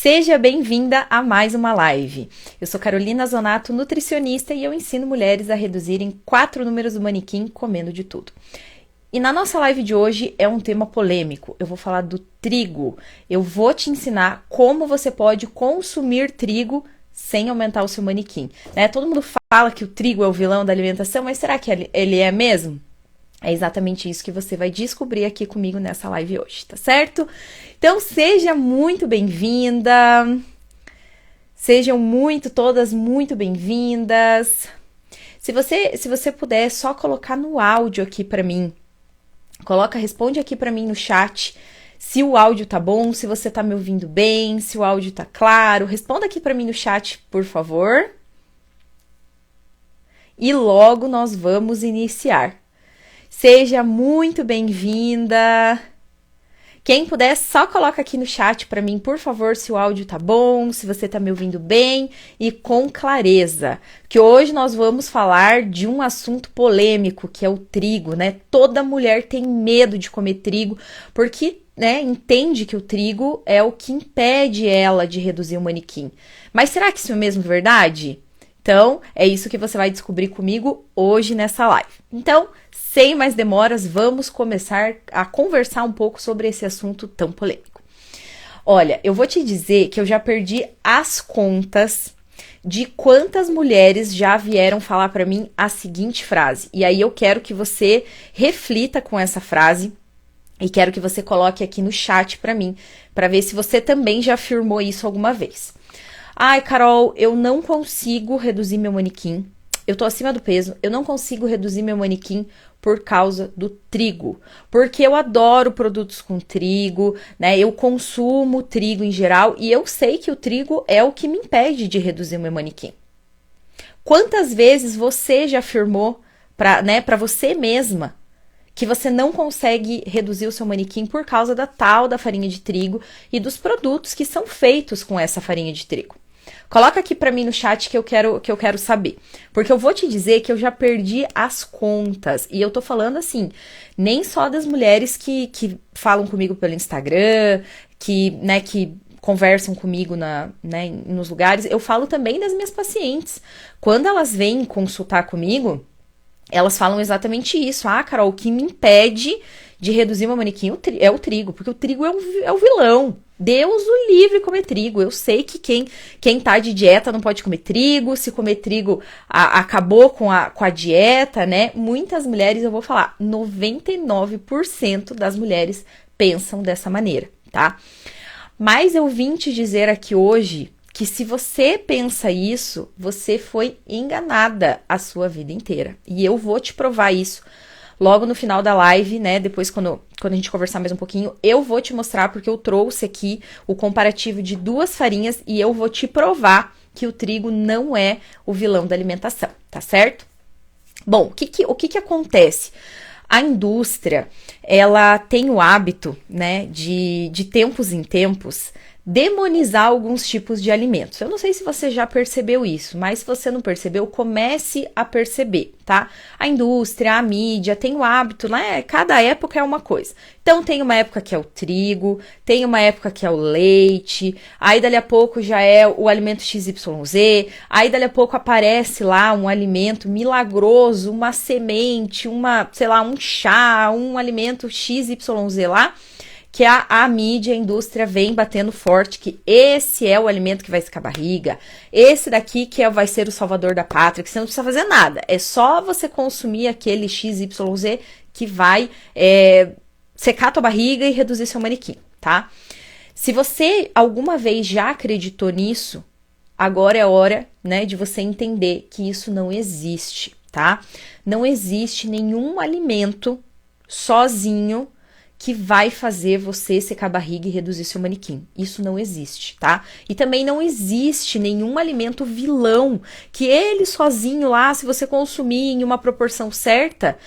Seja bem-vinda a mais uma live. Eu sou Carolina Zonato, nutricionista, e eu ensino mulheres a reduzirem 4 números do manequim comendo de tudo. E na nossa live de hoje é um tema polêmico. Eu vou falar do trigo. Eu vou te ensinar como você pode consumir trigo sem aumentar o seu manequim. Todo mundo fala que o trigo é o vilão da alimentação, mas será que ele é mesmo? É exatamente isso que você vai descobrir aqui comigo nessa live hoje, tá certo? Então, seja muito bem-vinda. Sejam todas muito bem-vindas. Se você puder, só colocar no áudio aqui pra mim. Responde aqui pra mim no chat se o áudio tá bom, se você tá me ouvindo bem, se o áudio tá claro. Responda aqui pra mim no chat, por favor. E logo nós vamos iniciar. Seja muito bem-vinda. Quem puder, só coloca aqui no chat para mim, por favor, se o áudio tá bom, se você tá me ouvindo bem e com clareza. Que hoje nós vamos falar de um assunto polêmico, que é o trigo, né? Toda mulher tem medo de comer trigo, porque, entende que o trigo é o que impede ela de reduzir o manequim. Mas será que isso é mesmo verdade? Então, é isso que você vai descobrir comigo hoje nessa live. Então, sem mais demoras, vamos começar a conversar um pouco sobre esse assunto tão polêmico. Olha, eu vou te dizer que eu já perdi as contas de quantas mulheres já vieram falar para mim a seguinte frase. E aí eu quero que você reflita com essa frase e quero que você coloque aqui no chat para mim, para ver se você também já afirmou isso alguma vez. Ai, Carol, eu não consigo reduzir meu manequim. Eu tô acima do peso, eu não consigo reduzir meu manequim por causa do trigo. Porque eu adoro produtos com trigo, Eu consumo trigo em geral e eu sei que o trigo é o que me impede de reduzir o meu manequim. Quantas vezes você já afirmou pra você mesma que você não consegue reduzir o seu manequim por causa da farinha de trigo e dos produtos que são feitos com essa farinha de trigo? Coloca aqui pra mim no chat que eu quero saber. Porque eu vou te dizer que eu já perdi as contas. E eu tô falando assim, nem só das mulheres que falam comigo pelo Instagram, que conversam comigo nos lugares. Eu falo também das minhas pacientes. Quando elas vêm consultar comigo, elas falam exatamente isso. Ah, Carol, o que me impede de reduzir meu manequim é o trigo. Porque o trigo é o vilão. Deus o livre comer trigo. Eu sei que quem tá de dieta não pode comer trigo. Se comer trigo, acabou com a dieta, Muitas mulheres, eu vou falar, 99% das mulheres pensam dessa maneira, tá? Mas eu vim te dizer aqui hoje que se você pensa isso, você foi enganada a sua vida inteira. E eu vou te provar isso logo no final da live, Depois, quando a gente conversar mais um pouquinho, eu vou te mostrar, porque eu trouxe aqui o comparativo de 2 farinhas e eu vou te provar que o trigo não é o vilão da alimentação, tá certo? Bom, o que acontece? A indústria, ela tem o hábito, de tempos em tempos, demonizar alguns tipos de alimentos. Eu não sei se você já percebeu isso, mas se você não percebeu, comece a perceber, tá? A indústria, a mídia tem o hábito, Cada época é uma coisa. Então tem uma época que é o trigo, tem uma época que é o leite, aí dali a pouco já é o alimento XYZ, aí dali a pouco aparece lá um alimento milagroso, uma semente, um chá, um alimento XYZ lá, que a mídia, a indústria vem batendo forte que esse é o alimento que vai secar a barriga, esse daqui vai ser o salvador da pátria, que você não precisa fazer nada, é só você consumir aquele XYZ que vai secar a tua barriga e reduzir seu manequim, tá? Se você alguma vez já acreditou nisso, agora é hora, de você entender que isso não existe, tá? Não existe nenhum alimento sozinho que vai fazer você secar a barriga e reduzir seu manequim. Isso não existe, tá? E também não existe nenhum alimento vilão que ele sozinho lá, se você consumir em uma proporção certa,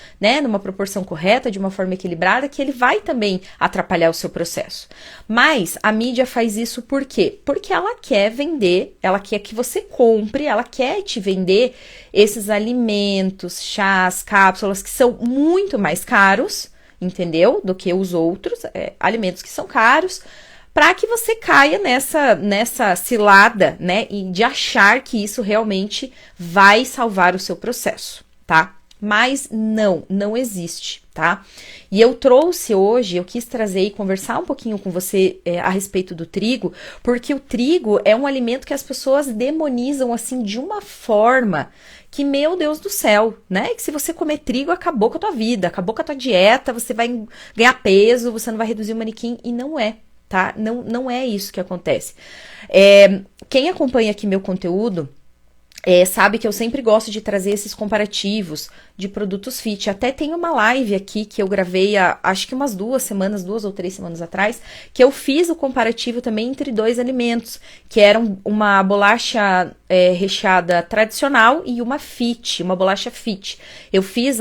numa proporção correta, de uma forma equilibrada, que ele vai também atrapalhar o seu processo. Mas a mídia faz isso por quê? Porque ela quer vender, ela quer que você compre, ela quer te vender esses alimentos, chás, cápsulas, que são muito mais caros, entendeu? Do que os outros alimentos que são caros, para que você caia nessa cilada, né, e de achar que isso realmente vai salvar o seu processo, tá? Mas não existe, tá? E eu trouxe hoje, eu quis trazer e conversar um pouquinho com você a respeito do trigo, porque o trigo é um alimento que as pessoas demonizam assim de uma forma que, meu Deus do céu, né? Que se você comer trigo, acabou com a tua vida, acabou com a tua dieta, você vai ganhar peso, você não vai reduzir o manequim, e não é, tá? Não é isso que acontece. Quem acompanha aqui meu conteúdo, sabe que eu sempre gosto de trazer esses comparativos de produtos fit. Até tem uma live aqui que eu gravei acho que umas 2 ou 3 semanas atrás, que eu fiz o comparativo também entre 2 alimentos, que eram uma bolacha recheada tradicional e uma fit, uma bolacha fit. Eu fiz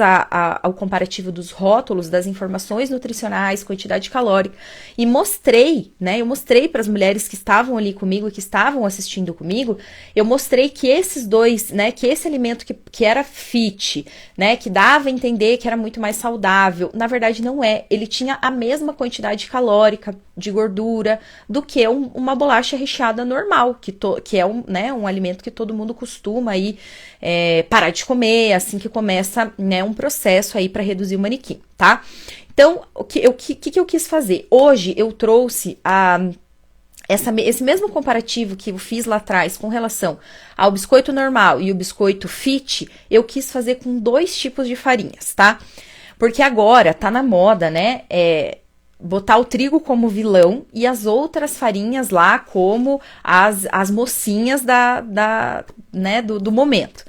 o comparativo dos rótulos, das informações nutricionais, quantidade calórica, e mostrei, né? Eu mostrei para as mulheres que estavam ali comigo, que estavam assistindo comigo, eu mostrei que esses dois, né, que esse alimento que era fit, né, que dava a entender que era muito mais saudável, na verdade não é. Ele tinha a mesma quantidade calórica, de gordura, do que uma bolacha recheada normal, que é um alimento que todo mundo costuma aí parar de comer assim que começa, né, um processo aí para reduzir o manequim, tá? Então, o que eu quis fazer? Hoje eu trouxe esse mesmo comparativo que eu fiz lá atrás com relação ao biscoito normal e o biscoito fit, eu quis fazer com 2 tipos de farinhas, tá? Porque agora tá na moda, né, botar o trigo como vilão e as outras farinhas lá como as mocinhas do momento.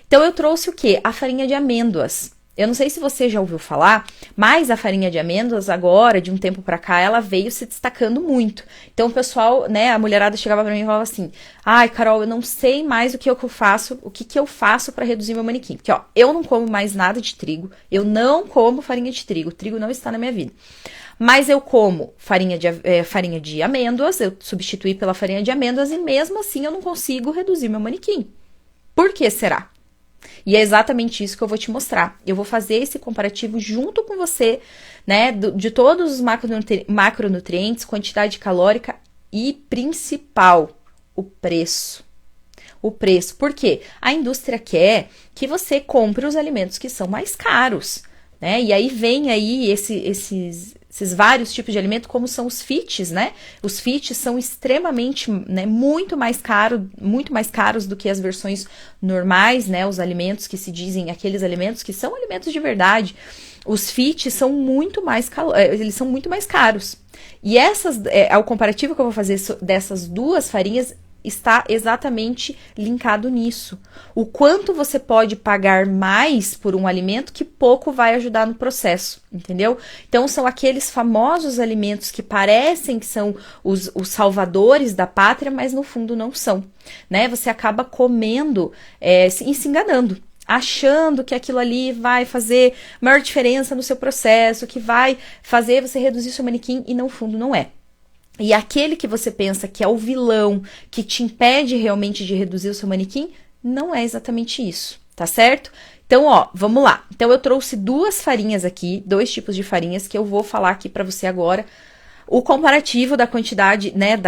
Então eu trouxe o quê? A farinha de amêndoas. Eu não sei se você já ouviu falar, mas a farinha de amêndoas agora, de um tempo pra cá, ela veio se destacando muito. Então o pessoal, né, a mulherada chegava pra mim e falava assim: ai, Carol, eu não sei mais o que eu faço pra reduzir meu manequim. Porque, ó, eu não como mais nada de trigo, eu não como farinha de trigo, o trigo não está na minha vida. Mas eu como farinha de amêndoas, eu substituí pela farinha de amêndoas e mesmo assim eu não consigo reduzir meu manequim. Por que será? E é exatamente isso que eu vou te mostrar. Eu vou fazer esse comparativo junto com você, né, de todos os macronutrientes, quantidade calórica e principal, o preço. O preço. Por quê? A indústria quer que você compre os alimentos que são mais caros, né? E aí vem aí esses vários tipos de alimento, como são os fits, né? Os fits são extremamente, né, muito mais caros do que as versões normais, né? Os alimentos que se dizem, aqueles alimentos que são alimentos de verdade. Os fits são muito mais caros. E o comparativo que eu vou fazer dessas 2 farinhas está exatamente linkado nisso. O quanto você pode pagar mais por um alimento que pouco vai ajudar no processo, entendeu? Então, são aqueles famosos alimentos que parecem que são os salvadores da pátria, mas no fundo não são, né? Você acaba comendo e se enganando, achando que aquilo ali vai fazer maior diferença no seu processo, que vai fazer você reduzir seu manequim, e no fundo não é. E aquele que você pensa que é o vilão, que te impede realmente de reduzir o seu manequim, não é exatamente isso, tá certo? Então, ó, vamos lá. Então, eu trouxe 2 farinhas aqui, 2 tipos de farinhas que eu vou falar aqui pra você agora. O comparativo da quantidade, né,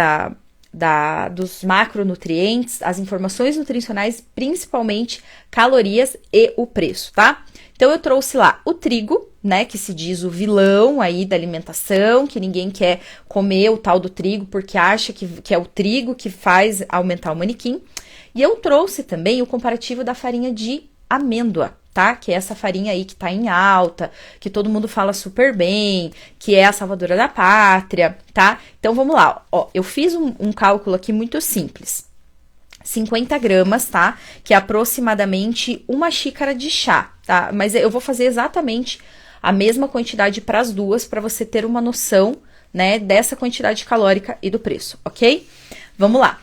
dos macronutrientes, as informações nutricionais, principalmente calorias e o preço, tá? Então, eu trouxe lá o trigo, né, que se diz o vilão aí da alimentação, que ninguém quer comer o tal do trigo porque acha que é o trigo que faz aumentar o manequim. E eu trouxe também o comparativo da farinha de amêndoa, tá? Que é essa farinha aí que tá em alta, que todo mundo fala super bem, que é a salvadora da pátria, tá? Então, vamos lá, ó, eu fiz um cálculo aqui muito simples. 50 gramas, tá? Que é aproximadamente 1 xícara de chá, tá? Mas eu vou fazer exatamente a mesma quantidade para as 2, para você ter uma noção, né, dessa quantidade calórica e do preço, ok? Vamos lá.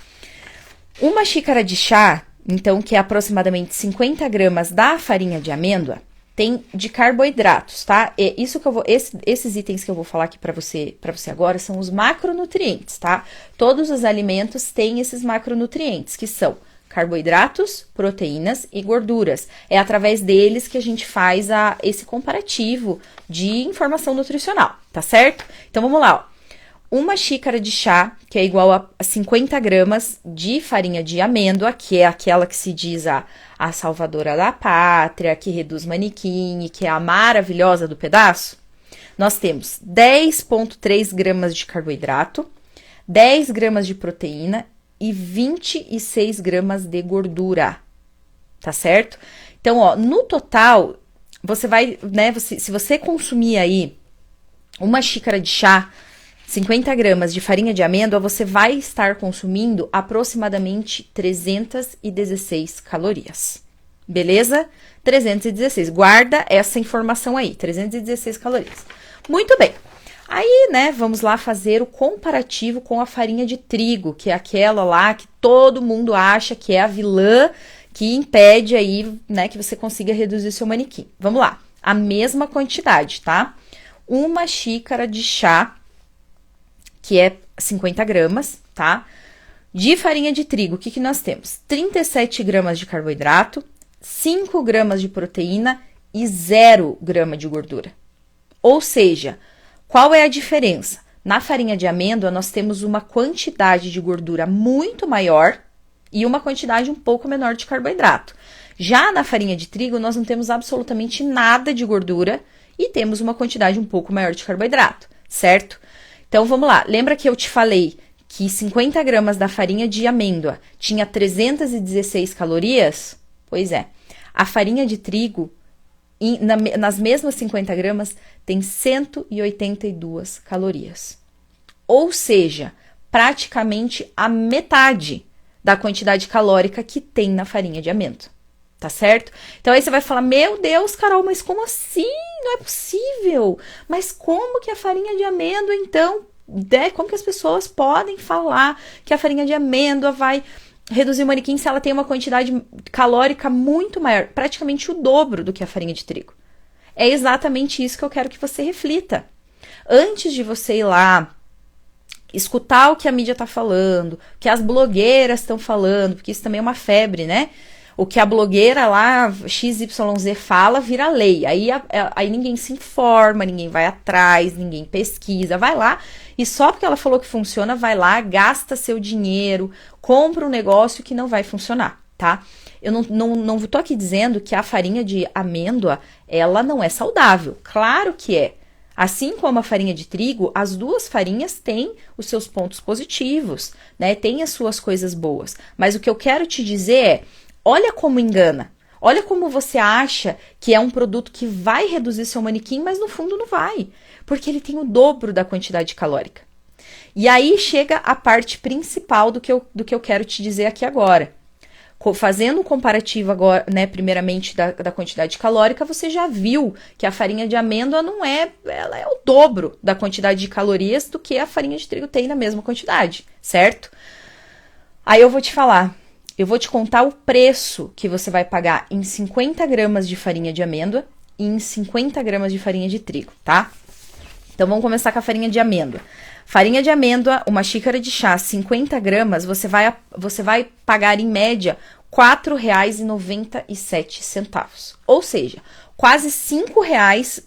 1 xícara de chá, então, que é aproximadamente 50 gramas da farinha de amêndoa, tem de carboidratos, tá? Esses itens que eu vou falar aqui para você agora são os macronutrientes, tá? Todos os alimentos têm esses macronutrientes, que são carboidratos, proteínas e gorduras. É através deles que a gente faz esse comparativo de informação nutricional, tá certo? Então, vamos lá, ó. uma xícara de chá, que é igual a 50 gramas de farinha de amêndoa, que é aquela que se diz a salvadora da pátria, que reduz manequim, que é a maravilhosa do pedaço. Nós temos 10,3 gramas de carboidrato, 10 gramas de proteína e 26 gramas de gordura, tá certo? Então, ó, no total, você vai, né, se você consumir aí uma xícara de chá, 50 gramas de farinha de amêndoa, você vai estar consumindo aproximadamente 316 calorias. Beleza? 316. Guarda essa informação aí, 316 calorias. Muito bem. Aí, né, vamos lá fazer o comparativo com a farinha de trigo, que é aquela lá que todo mundo acha que é a vilã que impede aí, né, que você consiga reduzir seu manequim. Vamos lá. A mesma quantidade, tá? Uma xícara de chá, que é 50 gramas, tá? De farinha de trigo, o que nós temos? 37 gramas de carboidrato, 5 gramas de proteína e 0 grama de gordura. Ou seja, qual é a diferença? Na farinha de amêndoa, nós temos uma quantidade de gordura muito maior e uma quantidade um pouco menor de carboidrato. Já na farinha de trigo, nós não temos absolutamente nada de gordura e temos uma quantidade um pouco maior de carboidrato, certo? Então, vamos lá. Lembra que eu te falei que 50 gramas da farinha de amêndoa tinha 316 calorias? Pois é. A farinha de trigo, nas mesmas 50 gramas, tem 182 calorias. Ou seja, praticamente a metade da quantidade calórica que tem na farinha de amêndoa. Tá certo? Então aí você vai falar, meu Deus, Carol, mas como assim? Não é possível. Mas como que a farinha de amêndoa, então, como que as pessoas podem falar que a farinha de amêndoa vai reduzir o manequim se ela tem uma quantidade calórica muito maior, praticamente o dobro do que a farinha de trigo? É exatamente isso que eu quero que você reflita. Antes de você ir lá escutar o que a mídia tá falando, o que as blogueiras estão falando, porque isso também é uma febre, né? O que a blogueira lá, XYZ, fala, vira lei. Aí ninguém se informa, ninguém vai atrás, ninguém pesquisa. Vai lá e só porque ela falou que funciona, vai lá, gasta seu dinheiro, compra um negócio que não vai funcionar, tá? Eu não tô aqui dizendo que a farinha de amêndoa, ela não é saudável. Claro que é. Assim como a farinha de trigo, as duas farinhas têm os seus pontos positivos, né? Tem as suas coisas boas. Mas o que eu quero te dizer é, olha como engana. Olha como você acha que é um produto que vai reduzir seu manequim, mas no fundo não vai. Porque ele tem o dobro da quantidade calórica. E aí chega a parte principal do que eu quero te dizer aqui agora. Fazendo um comparativo agora, né, primeiramente da quantidade calórica, você já viu que a farinha de amêndoa ela é o dobro da quantidade de calorias do que a farinha de trigo tem na mesma quantidade, certo? Aí eu vou te falar, eu vou te contar o preço que você vai pagar em 50 gramas de farinha de amêndoa e em 50 gramas de farinha de trigo, tá? Então vamos começar com a farinha de amêndoa. Farinha de amêndoa, uma xícara de chá, 50 gramas, você vai pagar em média R$ 4,97. Ou seja, quase R$ 5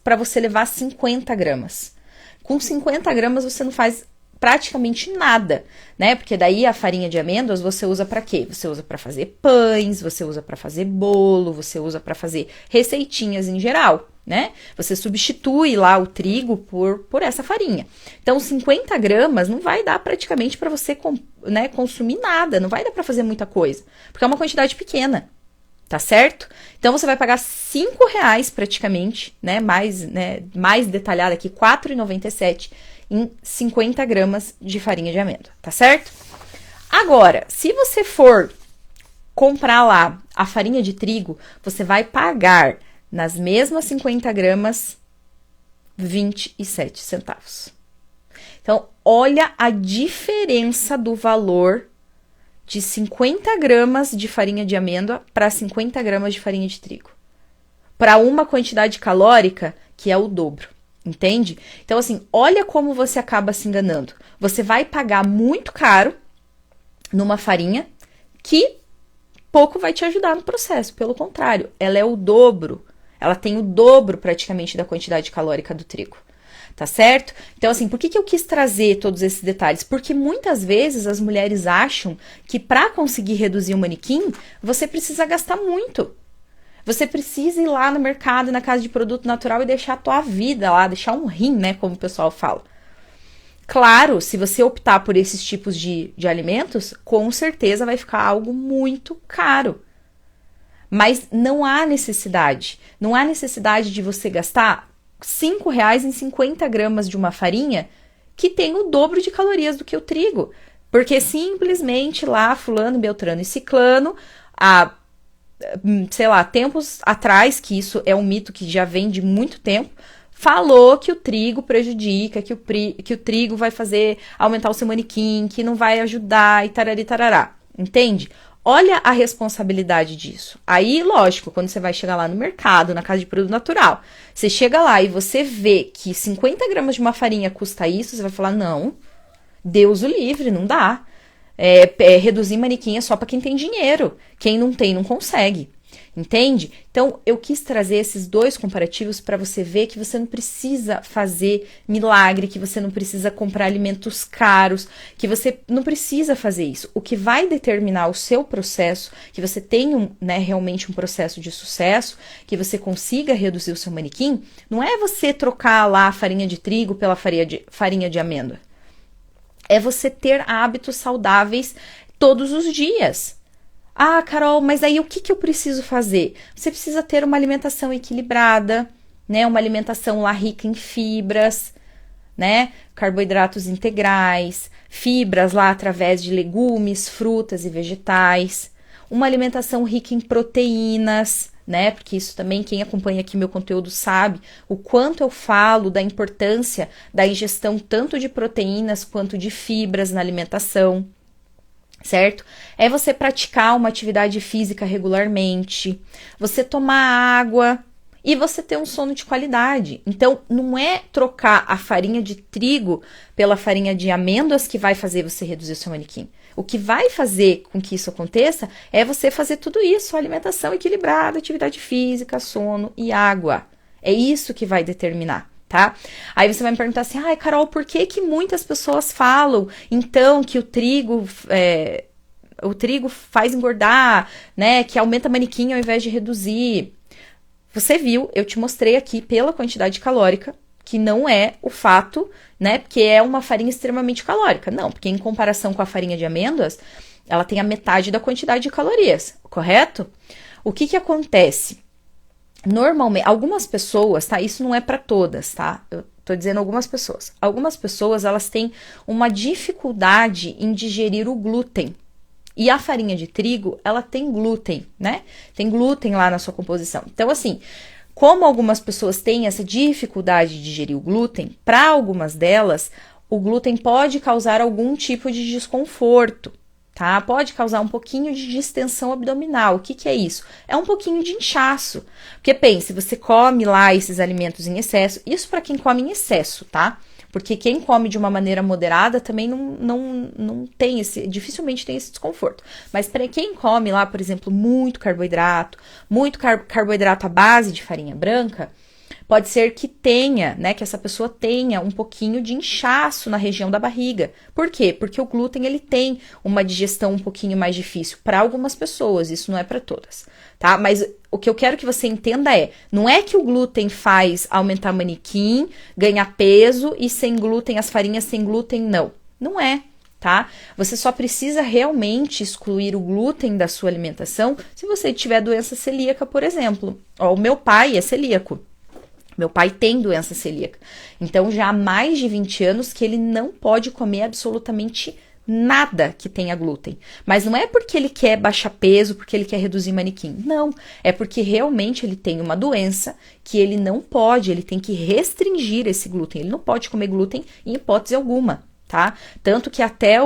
para você levar 50 gramas. Com 50 gramas você não faz praticamente nada, né? Porque daí a farinha de amêndoas você usa para quê? Você usa para fazer pães, você usa para fazer bolo, você usa para fazer receitinhas em geral, né? Você substitui lá o trigo por essa farinha. Então, 50 gramas não vai dar praticamente para você, né, consumir nada, não vai dar para fazer muita coisa, porque é uma quantidade pequena, tá certo? Então, você vai pagar R$ 5 praticamente, né, mais detalhado aqui, R$ 4,97 em 50 gramas de farinha de amêndoa, tá certo? Agora, se você for comprar lá a farinha de trigo, você vai pagar nas mesmas 50 gramas, 27 centavos. Então, olha a diferença do valor de 50 gramas de farinha de amêndoa para 50 gramas de farinha de trigo. Para uma quantidade calórica que é o dobro, entende? Então, assim, olha como você acaba se enganando. Você vai pagar muito caro numa farinha que pouco vai te ajudar no processo. Pelo contrário, ela é o dobro. Ela tem o dobro praticamente da quantidade calórica do trigo, tá certo? Então, assim, por que eu quis trazer todos esses detalhes? Porque muitas vezes as mulheres acham que para conseguir reduzir o manequim, você precisa gastar muito. Você precisa ir lá no mercado, na casa de produto natural e deixar a tua vida lá, deixar um rim, né, como o pessoal fala. Claro, se você optar por esses tipos de alimentos, com certeza vai ficar algo muito caro. Mas não há necessidade. Não há necessidade de você gastar R$ 5 em 50 gramas de uma farinha que tem o dobro de calorias do que o trigo. Porque simplesmente lá, fulano, beltrano e ciclano, sei lá, tempos atrás, que isso é um mito que já vem de muito tempo, falou que o trigo prejudica, que o trigo vai fazer aumentar o seu manequim, que não vai ajudar e tarari tarará. Entende? Olha a responsabilidade disso. Aí, lógico, quando você vai chegar lá no mercado, na casa de produto natural, você chega lá e você vê que 50 gramas de uma farinha custa isso, você vai falar, não, Deus o livre, não dá. Reduzir manequim é só para quem tem dinheiro. Quem não tem, não consegue. Entende? Então, eu quis trazer esses dois comparativos para você ver que você não precisa fazer milagre, que você não precisa comprar alimentos caros, que você não precisa fazer isso. O que vai determinar o seu processo, que você tenha realmente um processo de sucesso, que você consiga reduzir o seu manequim, não é você trocar lá a farinha de trigo pela farinha de amêndoa. É você ter hábitos saudáveis todos os dias. Ah, Carol, mas aí o que eu preciso fazer? Você precisa ter uma alimentação equilibrada, né? Uma alimentação lá rica em fibras, né? Carboidratos integrais, fibras lá através de legumes, frutas e vegetais. Uma alimentação rica em proteínas, né? Porque isso também, quem acompanha aqui meu conteúdo sabe o quanto eu falo da importância da ingestão tanto de proteínas quanto de fibras na alimentação. Certo? É você praticar uma atividade física regularmente, você tomar água e você ter um sono de qualidade. Então, não é trocar a farinha de trigo pela farinha de amêndoas que vai fazer você reduzir o seu manequim. O que vai fazer com que isso aconteça é você fazer tudo isso, alimentação equilibrada, atividade física, sono e água. É isso que vai determinar. Tá? Aí você vai me perguntar assim, ai, Carol, por que muitas pessoas falam, então, que o trigo faz engordar, né, que aumenta manequim ao invés de reduzir? Você viu, eu te mostrei aqui pela quantidade calórica, que não é o fato, né, porque é uma farinha extremamente calórica. Não, porque em comparação com a farinha de amêndoas, ela tem a metade da quantidade de calorias, correto? O que acontece? Normalmente, algumas pessoas, tá? Isso não é para todas, tá? Eu tô dizendo algumas pessoas. Algumas pessoas, elas têm uma dificuldade em digerir o glúten. E a farinha de trigo, ela tem glúten, né? Tem glúten lá na sua composição. Então, assim, como algumas pessoas têm essa dificuldade de digerir o glúten, para algumas delas, o glúten pode causar algum tipo de desconforto. Tá? Pode causar um pouquinho de distensão abdominal. O que é isso? É um pouquinho de inchaço. Porque pense, você come lá esses alimentos em excesso, isso para quem come em excesso, tá? Porque quem come de uma maneira moderada também não tem dificilmente tem esse desconforto. Mas para quem come lá, por exemplo, muito carboidrato à base de farinha branca, pode ser que tenha, né, que essa pessoa tenha um pouquinho de inchaço na região da barriga. Por quê? Porque o glúten, ele tem uma digestão um pouquinho mais difícil para algumas pessoas, isso não é para todas, tá? Mas o que eu quero que você entenda não é que o glúten faz aumentar manequim, ganhar peso e sem glúten, as farinhas sem glúten, não é. Tá? Você só precisa realmente excluir o glúten da sua alimentação se você tiver doença celíaca, por exemplo. Ó, o meu pai é celíaco. Meu pai tem doença celíaca. Então, já há mais de 20 anos que ele não pode comer absolutamente nada que tenha glúten. Mas não é porque ele quer baixar peso, porque ele quer reduzir manequim. Não. É porque realmente ele tem uma doença que ele não pode, ele tem que restringir esse glúten. Ele não pode comer glúten em hipótese alguma. Tá? Tanto que até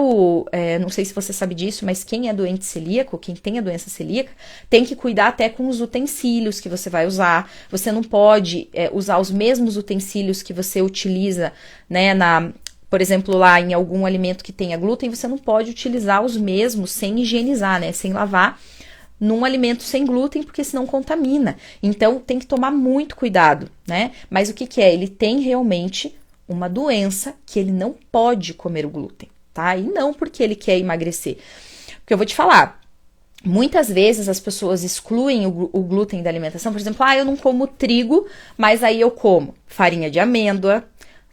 não sei se você sabe disso, mas quem é doente celíaco, quem tem a doença celíaca, tem que cuidar até com os utensílios que você vai usar. Você não pode usar os mesmos utensílios que você utiliza, né, por exemplo, lá em algum alimento que tenha glúten, você não pode utilizar os mesmos sem higienizar, né, sem lavar, num alimento sem glúten, porque senão contamina. Então, tem que tomar muito cuidado, né? Mas o que é? Ele tem realmente uma doença que ele não pode comer o glúten, tá? E não porque ele quer emagrecer. Porque eu vou te falar, muitas vezes as pessoas excluem o glúten da alimentação. Por exemplo, eu não como trigo, mas aí eu como farinha de amêndoa,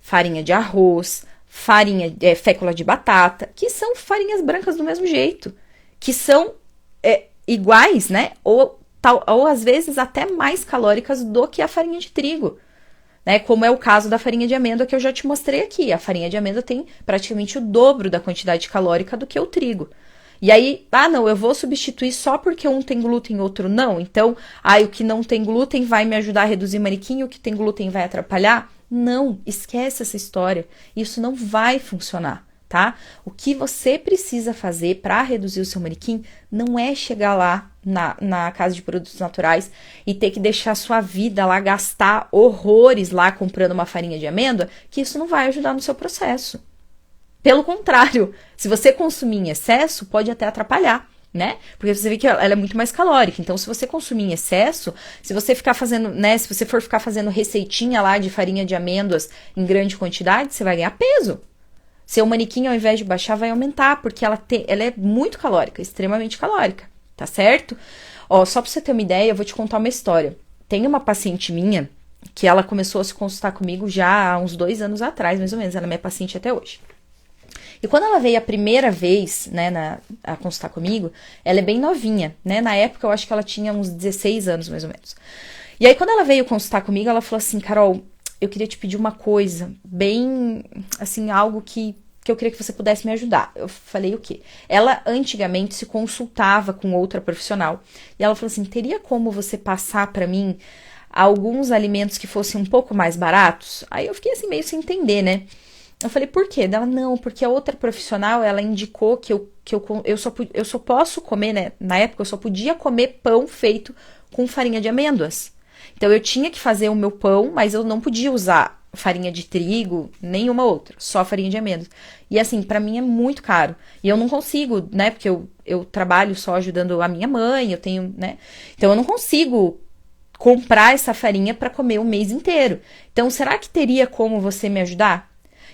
farinha de arroz, fécula de batata, que são farinhas brancas do mesmo jeito, que são iguais, né? Ou às vezes até mais calóricas do que a farinha de trigo, né? Como é o caso da farinha de amêndoa que eu já te mostrei aqui. A farinha de amêndoa tem praticamente o dobro da quantidade calórica do que o trigo. E aí, não, eu vou substituir só porque um tem glúten e outro não. Então, o que não tem glúten vai me ajudar a reduzir manequim, o que tem glúten vai atrapalhar? Não, esquece essa história. Isso não vai funcionar, tá? O que você precisa fazer para reduzir o seu manequim não é chegar lá na casa de produtos naturais e ter que deixar a sua vida lá, gastar horrores lá comprando uma farinha de amêndoa, que isso não vai ajudar no seu processo. Pelo contrário, se você consumir em excesso, pode até atrapalhar, né? Porque você vê que ela é muito mais calórica. Então, se você consumir em excesso, se você ficar fazendo, né? Se você for ficar fazendo receitinha lá de farinha de amêndoas em grande quantidade, você vai ganhar peso. Seu manequim, ao invés de baixar, vai aumentar, porque ela é muito calórica, extremamente calórica, tá certo? Só pra você ter uma ideia, eu vou te contar uma história. Tem uma paciente minha que ela começou a se consultar comigo já há uns 2 anos atrás, mais ou menos. Ela é minha paciente até hoje. E quando ela veio a primeira vez, né, a consultar comigo, ela é bem novinha, né? Na época eu acho que ela tinha uns 16 anos, mais ou menos. E aí quando ela veio consultar comigo, ela falou assim: Carol, eu queria te pedir uma coisa, bem, assim, algo que eu queria que você pudesse me ajudar. Eu falei, o quê? Ela antigamente se consultava com outra profissional. E ela falou assim: teria como você passar pra mim alguns alimentos que fossem um pouco mais baratos? Aí eu fiquei assim meio sem entender, né? Eu falei, por quê? Ela, não, porque a outra profissional, ela indicou que eu só posso comer, né? Na época, eu só podia comer pão feito com farinha de amêndoas. Então, eu tinha que fazer o meu pão, mas eu não podia usar farinha de trigo, nenhuma outra, só farinha de amêndoas. E assim, pra mim é muito caro. E eu não consigo, né? Porque eu trabalho só ajudando a minha mãe, eu tenho, né? Então, eu não consigo comprar essa farinha pra comer o mês inteiro. Então, será que teria como você me ajudar?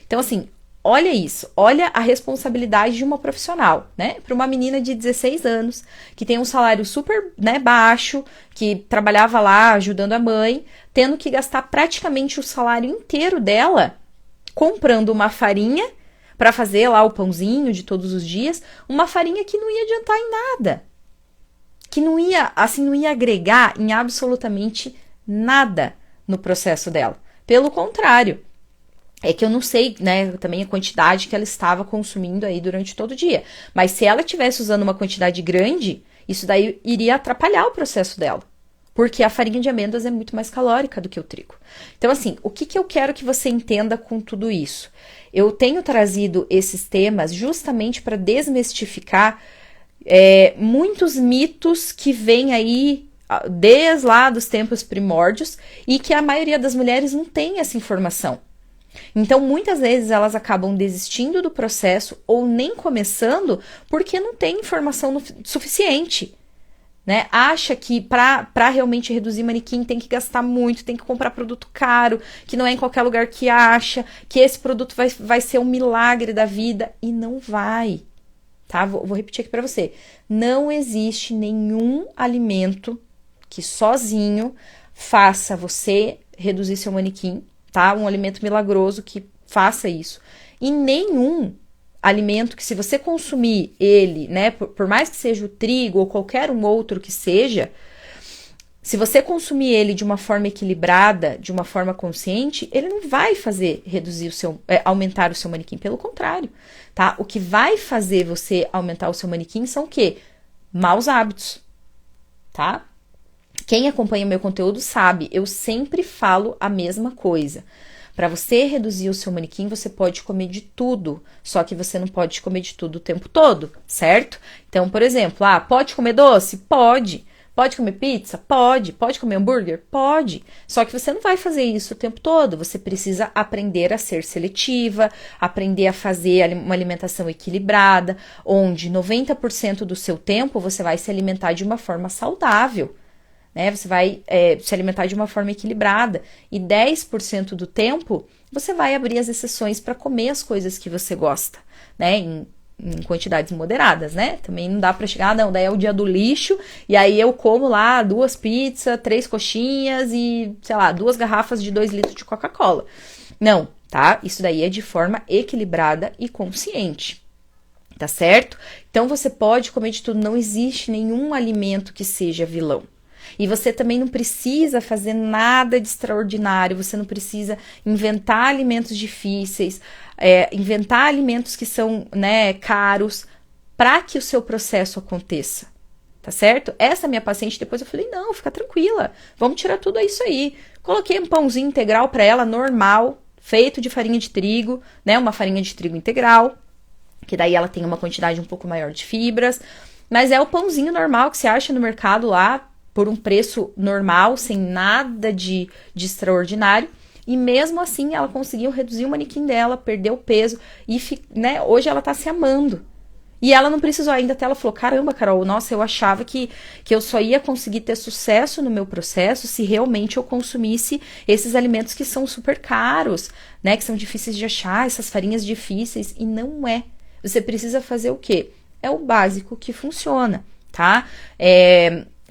Então, assim, olha isso, olha a responsabilidade de uma profissional, né? Para uma menina de 16 anos, que tem um salário super, né, baixo, que trabalhava lá ajudando a mãe, tendo que gastar praticamente o salário inteiro dela comprando uma farinha para fazer lá o pãozinho de todos os dias, uma farinha que não ia adiantar em nada, que não ia agregar em absolutamente nada no processo dela. Pelo contrário, é que eu não sei, né, também a quantidade que ela estava consumindo aí durante todo o dia. Mas se ela estivesse usando uma quantidade grande, isso daí iria atrapalhar o processo dela. Porque a farinha de amêndoas é muito mais calórica do que o trigo. Então, assim, o que eu quero que você entenda com tudo isso? Eu tenho trazido esses temas justamente para desmistificar muitos mitos que vêm aí desde lá dos tempos primórdios e que a maioria das mulheres não tem essa informação. Então, muitas vezes elas acabam desistindo do processo ou nem começando porque não tem informação suficiente, né? Acha que para realmente reduzir manequim tem que gastar muito, tem que comprar produto caro, que não é em qualquer lugar que acha, que esse produto vai ser um milagre da vida, e não vai, tá? Vou repetir aqui para você. Não existe nenhum alimento que sozinho faça você reduzir seu manequim, tá? Um alimento milagroso que faça isso. E nenhum alimento que, se você consumir ele, né, por mais que seja o trigo ou qualquer um outro que seja, se você consumir ele de uma forma equilibrada, de uma forma consciente, ele não vai fazer aumentar o seu manequim, pelo contrário, tá? O que vai fazer você aumentar o seu manequim são o quê? Maus hábitos, tá? Quem acompanha meu conteúdo sabe, eu sempre falo a mesma coisa. Para você reduzir o seu manequim, você pode comer de tudo, só que você não pode comer de tudo o tempo todo, certo? Então, por exemplo, pode comer doce? Pode. Pode comer pizza? Pode. Pode comer hambúrguer? Pode. Só que você não vai fazer isso o tempo todo, você precisa aprender a ser seletiva, aprender a fazer uma alimentação equilibrada, onde 90% do seu tempo você vai se alimentar de uma forma saudável. né? Você vai se alimentar de uma forma equilibrada. E 10% do tempo, você vai abrir as exceções para comer as coisas que você gosta, né? Em quantidades moderadas, né? Também não dá para chegar, não, daí é o dia do lixo, e aí eu como lá 2 pizzas, 3 coxinhas e, sei lá, 2 garrafas de 2 litros de Coca-Cola. Não, tá? Isso daí é de forma equilibrada e consciente, tá certo? Então você pode comer de tudo, não existe nenhum alimento que seja vilão. E você também não precisa fazer nada de extraordinário, você não precisa inventar alimentos difíceis, inventar alimentos que são, né, caros, para que o seu processo aconteça, tá certo? Essa minha paciente, depois eu falei, não, fica tranquila, vamos tirar tudo isso aí. Coloquei um pãozinho integral para ela, normal, feito de farinha de trigo, né, uma farinha de trigo integral, que daí ela tem uma quantidade um pouco maior de fibras, mas é o pãozinho normal que você acha no mercado lá, por um preço normal, sem nada de extraordinário, e mesmo assim ela conseguiu reduzir o manequim dela, perdeu o peso, e né, hoje ela tá se amando. E ela não precisou ainda, até ela falou, caramba, Carol, nossa, eu achava que eu só ia conseguir ter sucesso no meu processo se realmente eu consumisse esses alimentos que são super caros, né, que são difíceis de achar, essas farinhas difíceis, e não é. Você precisa fazer o quê? É o básico que funciona, tá?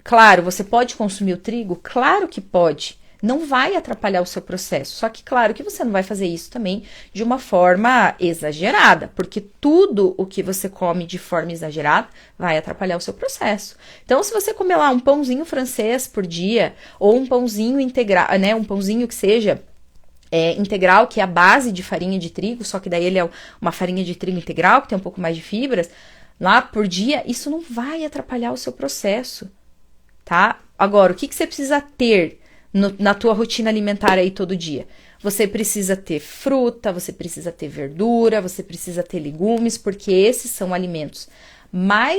Claro, você pode consumir o trigo? Claro que pode. Não vai atrapalhar o seu processo. Só que, claro, que você não vai fazer isso também de uma forma exagerada, porque tudo o que você come de forma exagerada vai atrapalhar o seu processo. Então, se você comer lá um pãozinho francês por dia, ou um pãozinho integral, né, um pãozinho que seja integral, que é a base de farinha de trigo, só que daí ele é uma farinha de trigo integral, que tem um pouco mais de fibras, lá por dia, isso não vai atrapalhar o seu processo. Tá? Agora, o que você precisa ter na tua rotina alimentar aí todo dia? Você precisa ter fruta, você precisa ter verdura, você precisa ter legumes, porque esses são alimentos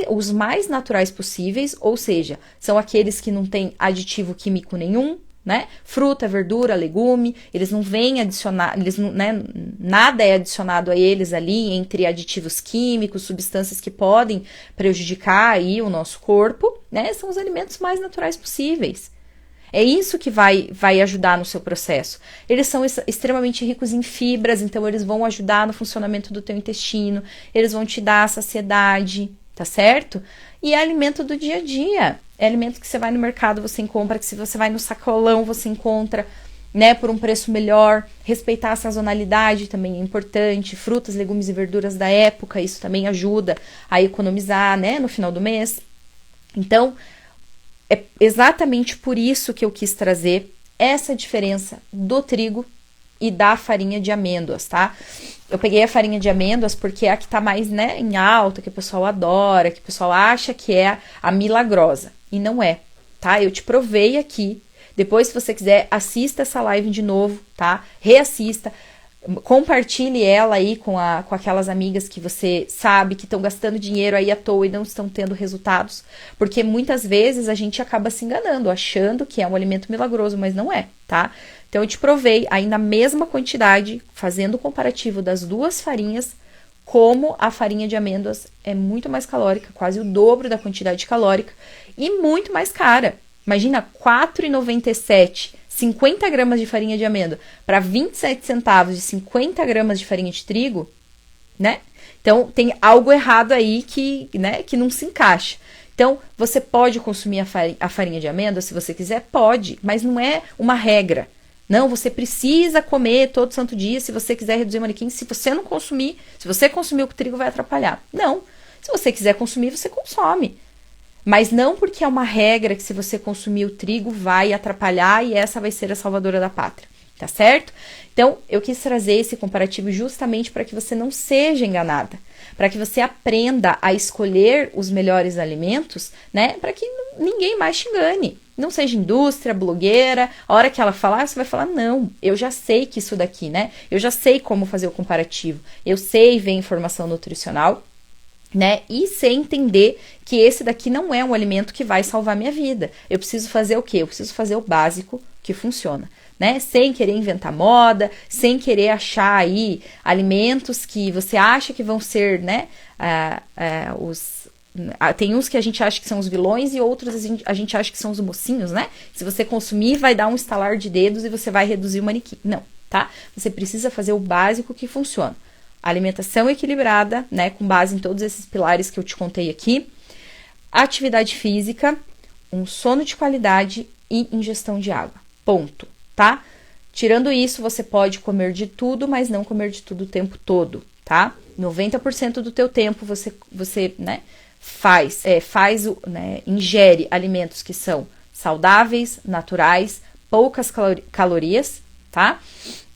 os mais naturais possíveis, ou seja, são aqueles que não têm aditivo químico nenhum, né? Fruta, verdura, legume, eles não vêm adicionar, eles não, né? Nada é adicionado a eles ali entre aditivos químicos, substâncias que podem prejudicar aí o nosso corpo, né? São os alimentos mais naturais possíveis. É isso que vai ajudar no seu processo. Eles são extremamente ricos em fibras, então eles vão ajudar no funcionamento do teu intestino, eles vão te dar saciedade, tá certo? E é alimento do dia a dia. É alimento que você vai no mercado, você encontra, que se você vai no sacolão, você encontra, né, por um preço melhor. Respeitar a sazonalidade também é importante. Frutas, legumes e verduras da época, isso também ajuda a economizar, né, no final do mês. Então, é exatamente por isso que eu quis trazer essa diferença do trigo e da farinha de amêndoas, tá? Eu peguei a farinha de amêndoas porque é a que tá mais, né, em alta, que o pessoal adora, que o pessoal acha que é a milagrosa. E não é, tá? Eu te provei aqui. Depois, se você quiser, assista essa live de novo, tá? Reassista. Compartilhe ela aí com aquelas amigas que você sabe que estão gastando dinheiro aí à toa e não estão tendo resultados. Porque muitas vezes a gente acaba se enganando, achando que é um alimento milagroso, mas não é, tá? Então, eu te provei aí na mesma quantidade, fazendo o comparativo das duas farinhas, como a farinha de amêndoas é muito mais calórica, quase o dobro da quantidade calórica, e muito mais cara. Imagina, R$ 4,97, 50 gramas de farinha de amêndoa, para 27 centavos de 50 gramas de farinha de trigo, né? Então, tem algo errado aí que, né, que não se encaixa. Então, você pode consumir a farinha de amêndoa, se você quiser, pode, mas não é uma regra. Não, você precisa comer todo santo dia se você quiser reduzir o manequim. Se você não consumir, se você consumir o trigo, vai atrapalhar. Não, se você quiser consumir, você consome. Mas não porque é uma regra que se você consumir o trigo vai atrapalhar e essa vai ser a salvadora da pátria, tá certo? Então, eu quis trazer esse comparativo justamente para que você não seja enganada, para que você aprenda a escolher os melhores alimentos, né? Para que ninguém mais te engane. Não seja indústria, blogueira, a hora que ela falar, você vai falar, não, eu já sei que isso daqui, né? Eu já sei como fazer o comparativo, eu sei ver informação nutricional, né? E sei entender que esse daqui não é um alimento que vai salvar minha vida. Eu preciso fazer o quê? Eu preciso fazer o básico que funciona, né? Sem querer inventar moda, sem querer achar aí alimentos que você acha que vão ser, né? Tem uns que a gente acha que são os vilões e outros a gente acha que são os mocinhos, né? Se você consumir, vai dar um estalar de dedos e você vai reduzir o manequim. Não, tá? Você precisa fazer o básico que funciona. Alimentação equilibrada, né? Com base em todos esses pilares que eu te contei aqui. Atividade física, um sono de qualidade e ingestão de água. Ponto, tá? Tirando isso, você pode comer de tudo, mas não comer de tudo o tempo todo, tá? 90% do teu tempo você né, ingere alimentos que são saudáveis, naturais, poucas calorias, tá?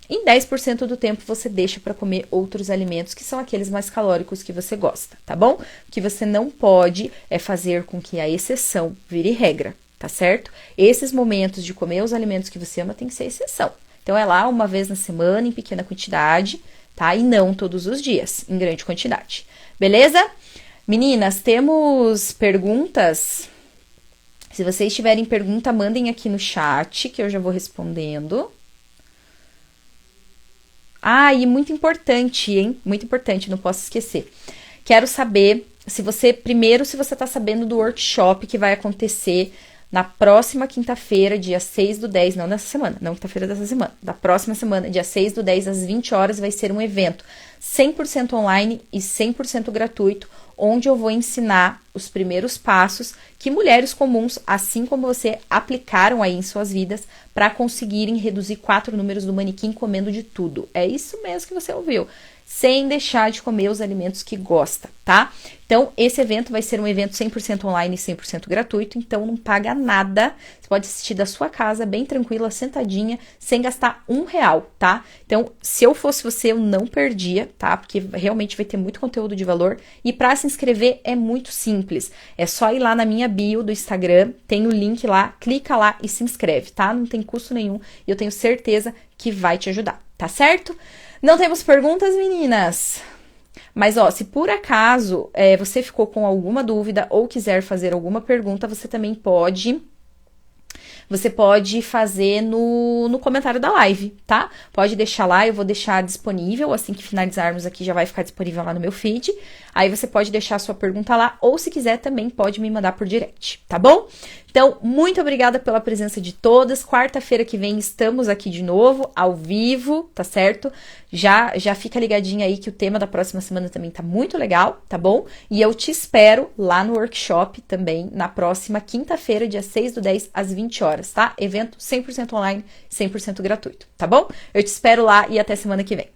E 10% do tempo você deixa para comer outros alimentos que são aqueles mais calóricos que você gosta, tá bom? O que você não pode é fazer com que a exceção vire regra, tá certo? Esses momentos de comer os alimentos que você ama tem que ser exceção. Então é lá uma vez na semana, em pequena quantidade, tá? E não todos os dias, em grande quantidade. Beleza? Meninas, temos perguntas? Se vocês tiverem pergunta, mandem aqui no chat, que eu já vou respondendo. Ah, e muito importante, hein? Muito importante, não posso esquecer. Quero saber se você tá sabendo do workshop que vai acontecer na próxima quinta-feira, dia 6/10, não nessa semana, não quinta-feira dessa semana, da próxima semana, dia 6/10, às 20 horas, vai ser um evento 100% online e 100% gratuito, onde eu vou ensinar os primeiros passos que mulheres comuns, assim como você, aplicaram aí em suas vidas para conseguirem reduzir 4 números do manequim comendo de tudo. É isso mesmo que você ouviu. Sem deixar de comer os alimentos que gosta, tá? Então, esse evento vai ser um evento 100% online e 100% gratuito, então não paga nada. Você pode assistir da sua casa, bem tranquila, sentadinha, sem gastar R$1, tá? Então, se eu fosse você, eu não perdia, tá? Porque realmente vai ter muito conteúdo de valor. E para se inscrever é muito simples. É só ir lá na minha bio do Instagram, tem o link lá, clica lá e se inscreve, tá? Não tem custo nenhum e eu tenho certeza que vai te ajudar, tá certo? Não temos perguntas, meninas? Mas, ó, se por acaso você ficou com alguma dúvida ou quiser fazer alguma pergunta, você também pode fazer no comentário da live, tá? Pode deixar lá, eu vou deixar disponível, assim que finalizarmos aqui já vai ficar disponível lá no meu feed. Aí você pode deixar a sua pergunta lá, ou se quiser também pode me mandar por direct, tá bom? Então, muito obrigada pela presença de todas. Quarta-feira que vem estamos aqui de novo, ao vivo, tá certo? Já fica ligadinha aí que o tema da próxima semana também tá muito legal, tá bom? E eu te espero lá no workshop também, na próxima quinta-feira, dia 6/10, às 20 horas, tá? Evento 100% online, 100% gratuito, tá bom? Eu te espero lá e até semana que vem.